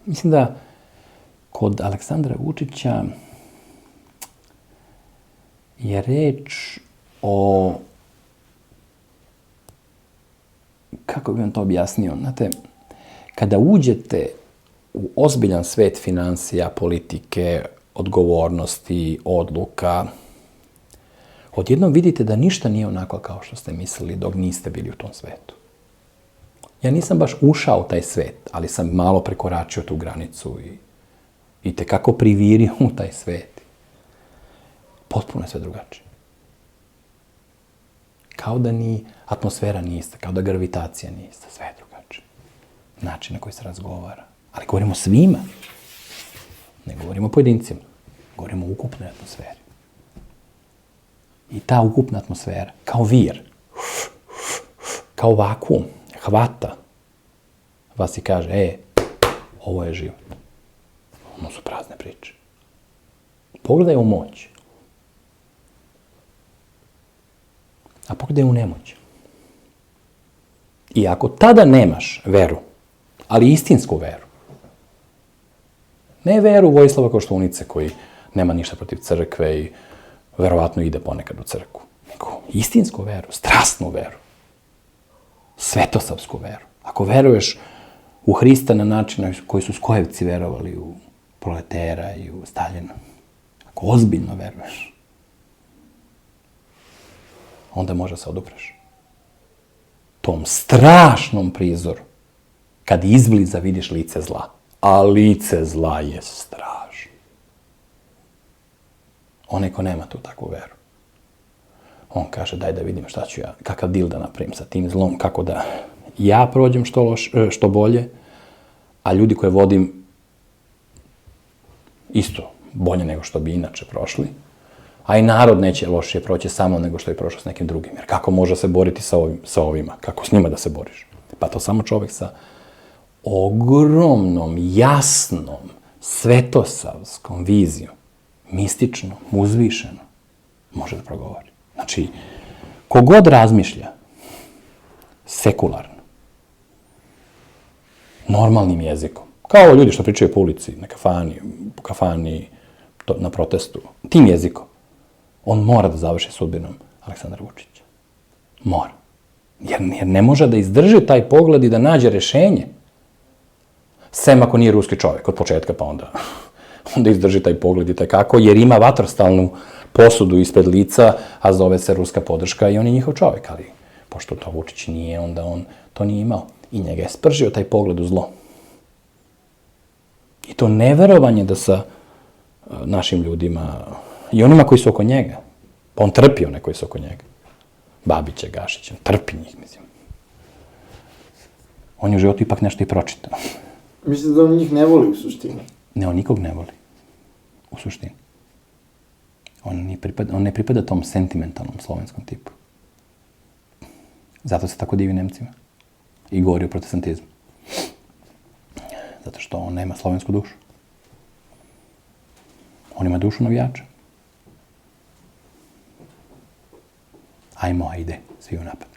Mislim da kod Aleksandra Vučića je reč o, kako bih vam to objasnio, znate, kada uđete u ozbiljan svet finansija, politike, odgovornosti, odluka, odjednom vidite da ništa nije onako kao što ste mislili dok niste bili u tom svetu. Ja nisam baš ušao u taj svet, ali sam malo prekoračio tu granicu i tekako privirio u taj svet. Potpuno je sve drugačije. Kao da ni atmosfera nije ista, kao da gravitacija nije ista, sve je drugačije. Način na koji se razgovara. Ali govorimo svima. Ne govorimo o pojedincima. Govorimo o ukupnoj atmosferi. I ta ukupna atmosfera, kao vir, kao vakuum, hvata vas i kaže, ovo je život. Ono su prazne priče. Pogledaj u moć. A pogledaj u nemoć. I ako tada nemaš veru, ali istinsku veru, ne veru Vojislava Koštunice koji nema ništa protiv crkve i verovatno ide ponekad u crkvu, nego istinsku veru, strasnu veru, svetosavsku veru. Ako veruješ u Hrista na način na koji su Skojevci verovali u proletera i u Staljina, ako ozbiljno veruješ, onda može se odupreš. Tom strašnom prizoru, kad izbliza vidiš lice zla. A lice zla je strašno. Onaj ko nema tu takvu veru. On kaže, daj da vidim šta ću ja, kakav dil da napravim sa tim zlom, kako da ja prođem što bolje, a ljudi koje vodim isto bolje nego što bi inače prošli. A i narod neće lošije proći samo nego što je prošao s nekim drugim. Jer kako može se boriti sa ovima? Kako s njima da se boriš? Pa to samo čovjek sa ogromnom, jasnom, svetosavskom vizijom, mistično, uzvišeno, može da progovori. Znači, kogod razmišlja sekularno, normalnim jezikom, kao ljudi što pričaju po ulici, na kafani, na protestu, tim jezikom, on mora da završi sudbinom Aleksandra Vučića. Mora. Jer ne može da izdrži taj pogled i da nađe rešenje. Sem ako nije ruski čovjek od početka, pa onda izdrži taj pogled i tako, jer ima vatrostalnu posudu ispred lica, a zove se ruska podrška i on je njihov čovjek. Ali pošto to Vučić nije, onda on to nije imao. I njega je spržio taj pogled u zlo. I to neverovanje da sa našim ljudima i onima koji su oko njega, pa on trpi one koji su oko njega. Babića, Gašića, trpi njih, mislim. On je u životu ipak nešto i pročitao. Mislite da on njih ne voli u suštini? Ne, on nikog ne voli. U suštini. On ne pripada tom sentimentalnom slovenskom tipu. Zato se tako divi Nemcima. I govori o protestantizmu. Zato što on nema slovensku dušu. On ima dušu navijača. Ajmo, ajde, svi u napad.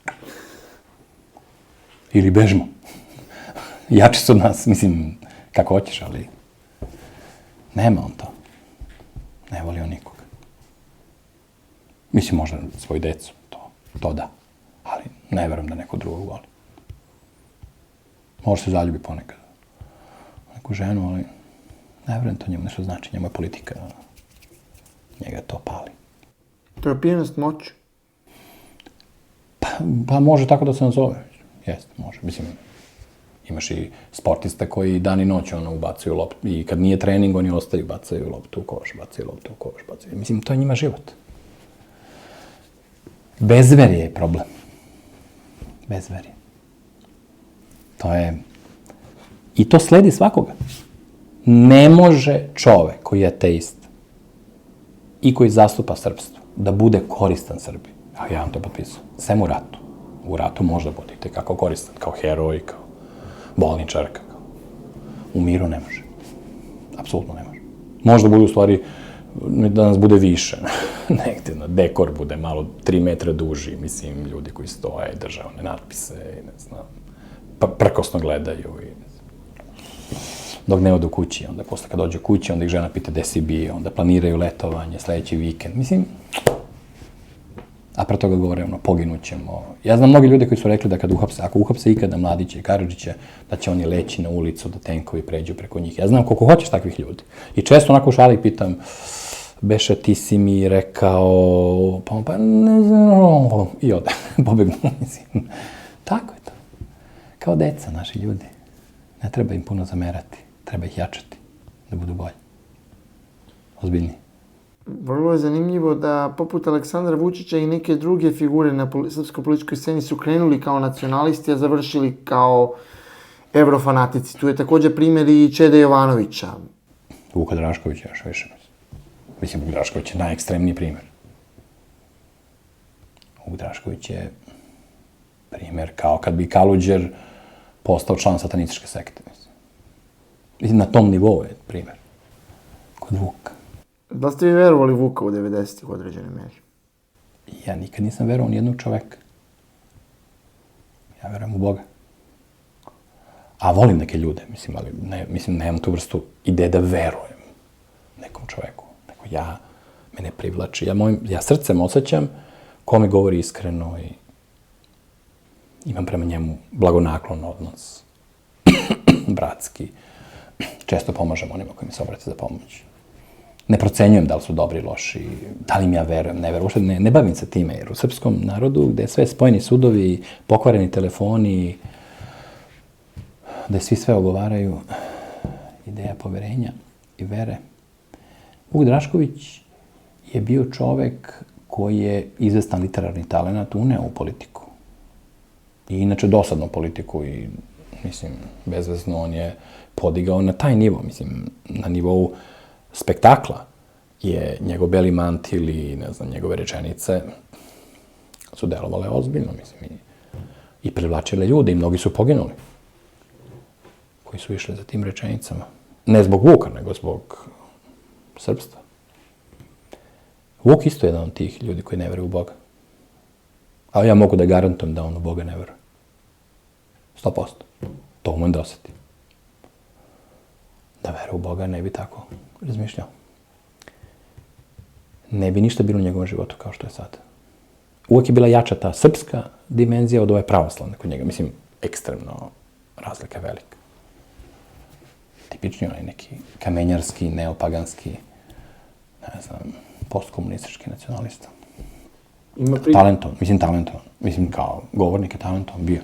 Ili bežmo. Jači su od nas, mislim, kako hoćeš, ali nema on to. Ne voli on nikoga. Mislim, možda svoju decu, to da. Ali ne verujem da neko drugog voli. Može se zaljubi ponekad. Neku ženu, ali ne verujem to njemu nešto znači. Njemu je politika. Njega to pali. To je pijenost moći. Pa može tako da se nazove. Jeste, može. Mislim, imaš i sportista koji dan i noć ubacuju loptu. I kad nije trening, oni ostaju, bacaju loptu u koš, bacaju loptu u koš, bacaju. Mislim, to je njima život. Bezverje je problem. Bezverje. To je... I to sledi svakoga. Ne može čovek koji je ateist i koji zastupa srpstvo da bude koristan Srbi. A ja vam to potpisao. Sem u ratu. U ratu može da bude i tekako koristan. Kao heroj, kao bolničarka. U miru ne može. Apsolutno ne može. Možda bude u stvari da nas bude više. Negde, dekor bude malo 3 metra duži. Mislim, ljudi koji stoje i drže one natpise i ne znam, prkosno gledaju i dok ne odu kući, onda posle kad dođe kući, onda ih žena pita gde si bio, onda planiraju letovanje, sledeći vikend. Mislim, a pre toga govore, poginućemo. Ja znam mnogi ljudi koji su rekli da kad ako uhapse ikada Mladića i Karadžića, da će oni leći na ulicu, da tenkovi pređu preko njih. Ja znam koliko hoćeš takvih ljudi. I često onako u šali pitam, Beše, ti si mi rekao, pa ne znam, i ode, pobegnu, mislim. Tako je to. Kao deca, naši ljudi. Ne treba im puno zamerati, treba ih jačati, da budu bolji. Ozbiljniji. Vrlo je zanimljivo da poput Aleksandra Vučića i neke druge figure na srpskoj političkoj sceni su krenuli kao nacionalisti, a završili kao evrofanatici. Tu je također primjer i Čede Jovanovića. Vuka Draškovića još više. Mislim, Vuk Drašković je najekstremniji primjer. Vuk Drašković je primjer kao kad bi Kaluđer postao član satanističke sekte. Mislim, na tom nivou je primjer. Kod Vuka. Da li ste vi verovali Vuka u 90-ih u određenoj meri? Ja nikad nisam verovao ni jednog čoveka. Ja verujem u Boga. A volim neke ljude, mislim, ali nemam tu vrstu ideje da verujem nekom čoveku. Mene privlači. Ja srcem osjećam ko mi govori iskreno i imam prema njemu blagonaklon odnos. Bratski. Često pomažem onima koji mi se obrate za pomoć. Ne procenjujem da li su dobri, loši, da li im ja verujem, ne verujem. Uopšte ne bavim se time, jer u srpskom narodu, gde je sve spojeni sudovi, pokvareni telefoni, gde svi sve ogovaraju, ideja poverenja i vere. Vuk Drašković je bio čovek koji je izvestan literarni talenat uneo u politiku. I inače dosadno politiku i, mislim, bezvezno on je podigao na taj nivo, mislim, na nivou spektakla je njegov beli mantil i, ne znam, njegove rečenice su delovale ozbiljno, mislim, i privlačile ljude i mnogi su poginuli koji su išli za tim rečenicama. Ne zbog Vuka, nego zbog srpstva. Vuk isto je jedan od tih ljudi koji ne veruju u Boga. A ja mogu da garantujem da on u Boga ne veruje. 100%. To umem da osjeti. Da veruje u Boga ne bi tako razmišljao. Ne bi ništa bilo u njegovom životu kao što je sad. Uvijek je bila jača ta srpska dimenzija od ove pravoslavne kod njega. Mislim, ekstremno razlika je velika. Tipični onaj neki kamenjarski, neopaganski, ne znam, postkomunistički nacionalista. Talentovan. Mislim, kao govornik je talentovan bio.